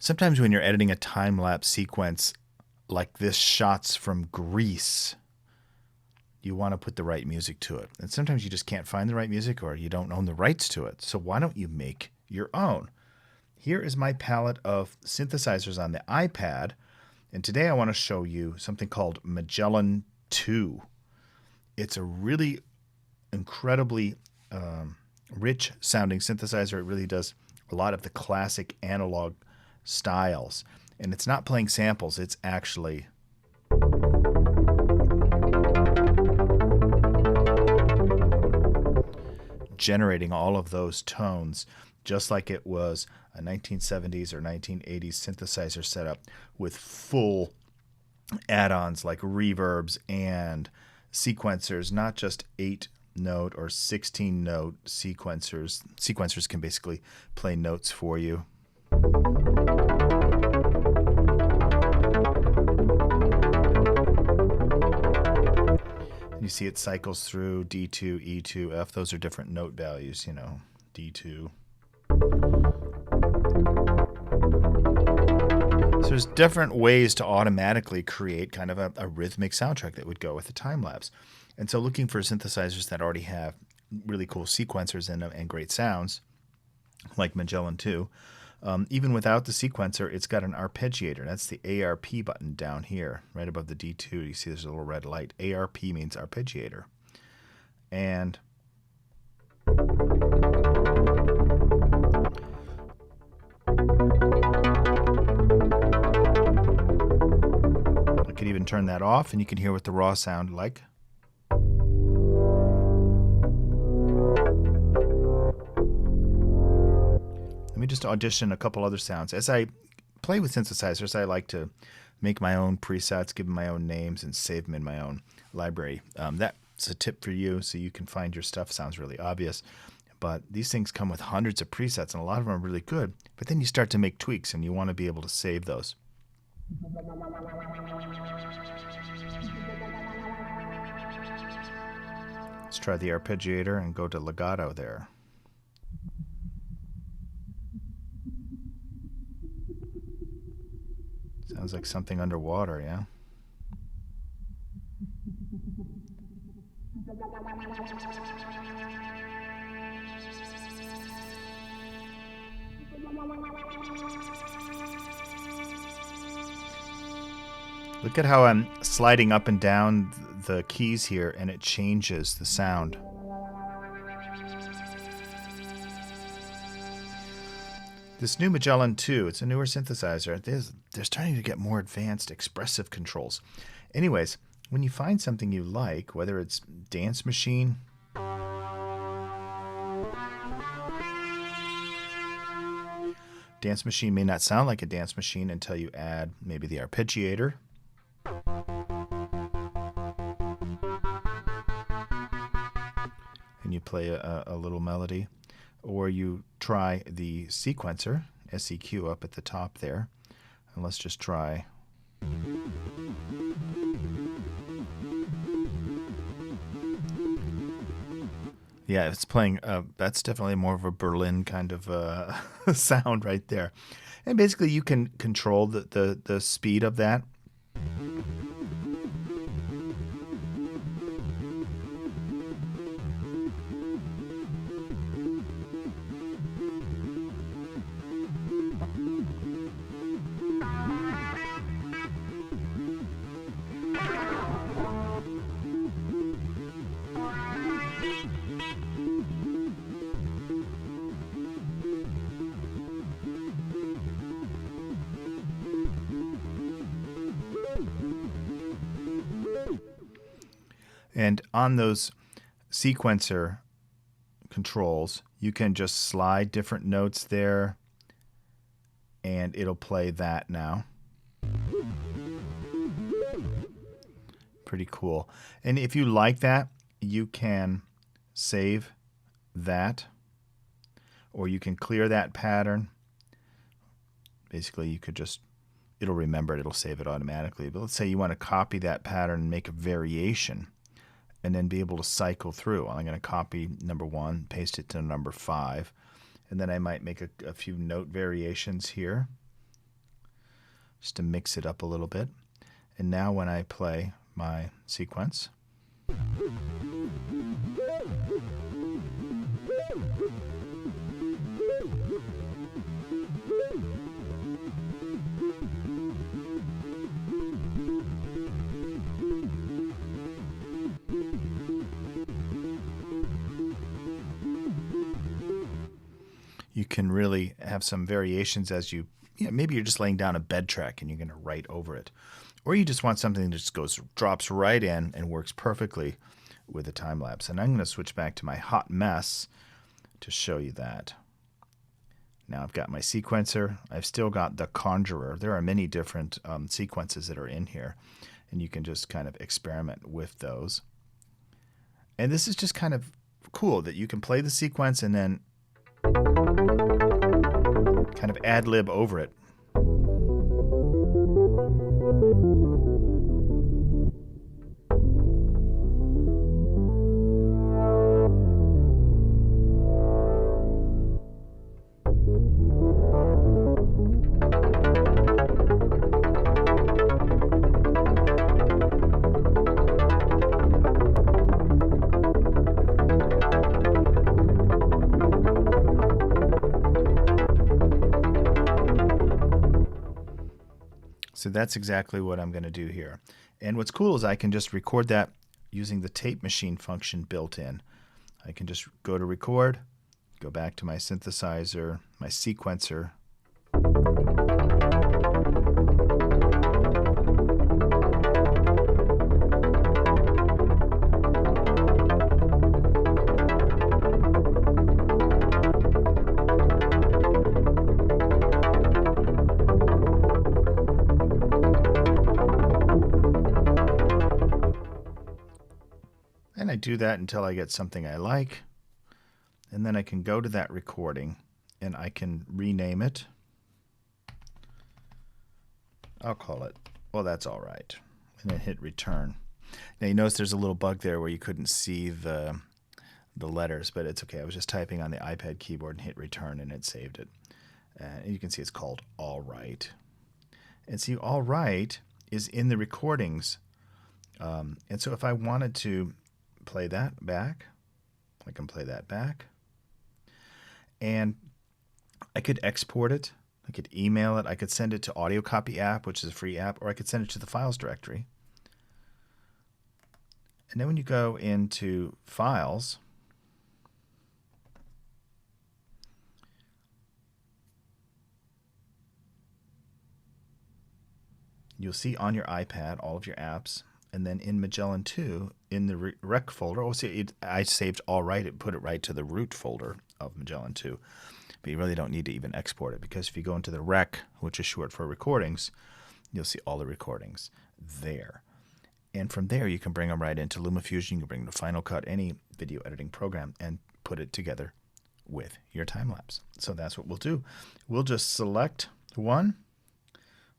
Sometimes when you're editing a time-lapse sequence like this, shots from Greece, you want to put the right music to it. And sometimes you just can't find the right music or you don't own the rights to it. So why don't you make your own? Here is my palette of synthesizers on the iPad. And today I want to show you something called Magellan 2. It's a really incredibly rich sounding synthesizer. It really does a lot of the classic analog styles. And it's not playing samples, it's actually generating all of those tones just like it was a 1970s or 1980s synthesizer setup with full add-ons like reverbs and sequencers, not just 8-note or 16-note sequencers. Sequencers can basically play notes for you. You see it cycles through D2, E2, F. Those are different note values, you know, D2. So there's different ways to automatically create kind of a rhythmic soundtrack that would go with a time lapse. And so looking for synthesizers that already have really cool sequencers in them and great sounds, like Magellan 2, even without the sequencer, it's got an arpeggiator. That's the ARP button down here, right above the D2. You see there's a little red light. ARP means arpeggiator. And I could even turn that off, and you can hear what the raw sound like. Let me just audition a couple other sounds. As I play with synthesizers, I like to make my own presets, give them my own names, and save them in my own library. That's a tip for you so you can find your stuff. Sounds really obvious, but these things come with hundreds of presets, and a lot of them are really good. But then you start to make tweaks, and you want to be able to save those. Let's try the arpeggiator and go to legato there. Sounds like something underwater, yeah? Look at how I'm sliding up and down the keys here, and it changes the sound. This new Magellan 2, it's a newer synthesizer. They're starting to get more advanced expressive controls. Anyways, when you find something you like, whether it's Dance Machine, Dance Machine may not sound like a dance machine until you add maybe the arpeggiator. And you play a little melody. Or you try the sequencer, SEQ up at the top there. And let's just try. Yeah, it's playing, that's definitely more of a Berlin kind of sound right there. And basically you can control the speed of that. And on those sequencer controls, you can just slide different notes there, and it'll play that now. Pretty cool. And if you like that, you can save that, or you can clear that pattern. Basically, you could just, it'll remember it, it'll save it automatically. But let's say you want to copy that pattern and make a variation, and then be able to cycle through. I'm going to copy number 1, paste it to number 5, and then I might make a few note variations here. just to mix it up a little bit. And now when I play my sequence, you can really have some variations as maybe you're just laying down a bed track and you're going to write over it. Or you just want something that just drops right in and works perfectly with a time lapse. And I'm going to switch back to my hot mess to show you that. Now I've got my sequencer. I've still got the conjurer. There are many different sequences that are in here, and you can just kind of experiment with those. And this is just kind of cool that you can play the sequence and then kind of ad-lib over it. So that's exactly what I'm going to do here. And what's cool is I can just record that using the tape machine function built in. I can just go to record, go back to my synthesizer, my sequencer. And I do that until I get something I like. And then I can go to that recording and I can rename it. I'll call it, well, that's all right. And then hit return. Now you notice there's a little bug there where you couldn't see the letters, but it's okay. I was just typing on the iPad keyboard and hit return and it saved it. And you can see it's called All Right. And see, All Right is in the recordings. And so if I wanted to play that back, I can play that back. And I could export it. I could email it. I could send it to Audio Copy app, which is a free app, or I could send it to the files directory. And then when you go into Files, you'll see on your iPad all of your apps. And then in Magellan 2, in the rec folder, I saved All Right. It put it right to the root folder of Magellan 2. But you really don't need to even export it, because if you go into the rec, which is short for recordings, you'll see all the recordings there. And from there, you can bring them right into LumaFusion. You can bring them to Final Cut, any video editing program, and put it together with your time lapse. So that's what we'll do. We'll just select one.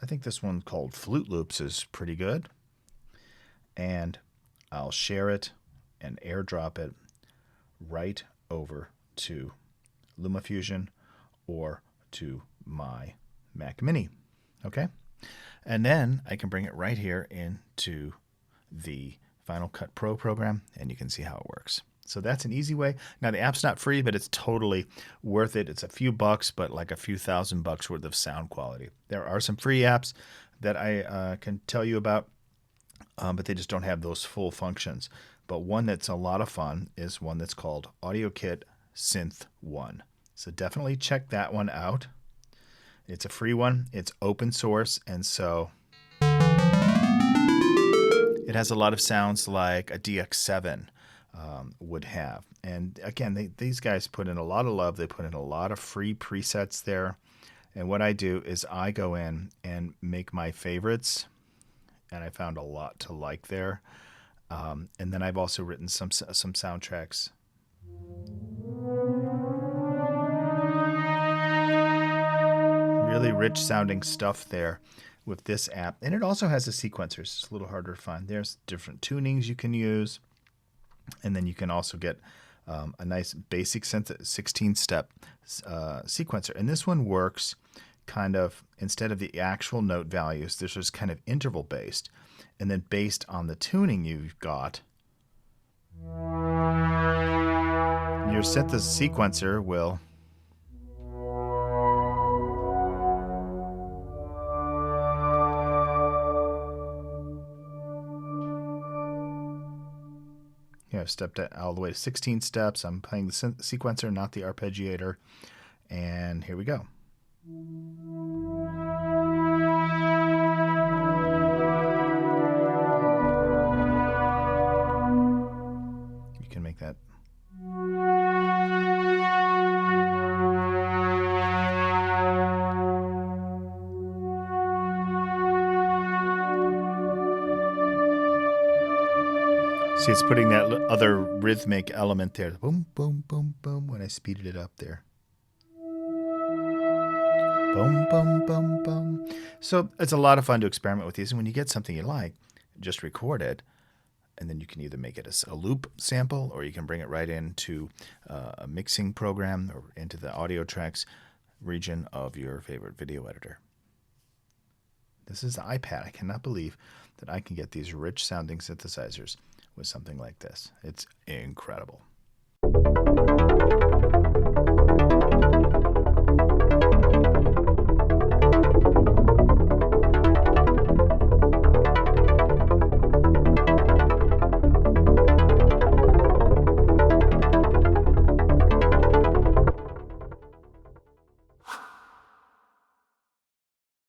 I think this one called Flute Loops is pretty good. And I'll share it and airdrop it right over to LumaFusion or to my Mac Mini. Okay? And then I can bring it right here into the Final Cut Pro program, and you can see how it works. So that's an easy way. Now, the app's not free, but it's totally worth it. It's a few bucks, but like a few $1,000 worth of sound quality. There are some free apps that I can tell you about, but they just don't have those full functions. But one that's a lot of fun is one that's called AudioKit Synth 1. So definitely check that one out. It's a free one. It's open source, and so it has a lot of sounds like a DX7 would have. And again, these guys put in a lot of love. They put in a lot of free presets there. And what I do is I go in and make my favorites, and I found a lot to like there. And then I've also written some soundtracks. Really rich sounding stuff there with this app. And it also has a sequencer. It's a little harder to find. There's different tunings you can use. And then you can also get a nice basic 16-step sequencer. And this one works kind of, instead of the actual note values, this is kind of interval based. And then based on the tuning you've got, your synthesis sequencer will I've stepped it all the way to 16 steps. I'm playing the sequencer, not the arpeggiator. And here we go. You can make that. See, it's putting that other rhythmic element there. Boom, boom, boom, boom, when I speeded it up there. Boom, boom, boom, boom. So it's a lot of fun to experiment with these. And when you get something you like, just record it. And then you can either make it as a loop sample, or you can bring it right into a mixing program or into the audio tracks region of your favorite video editor. This is the iPad. I cannot believe that I can get these rich sounding synthesizers with something like this. It's incredible.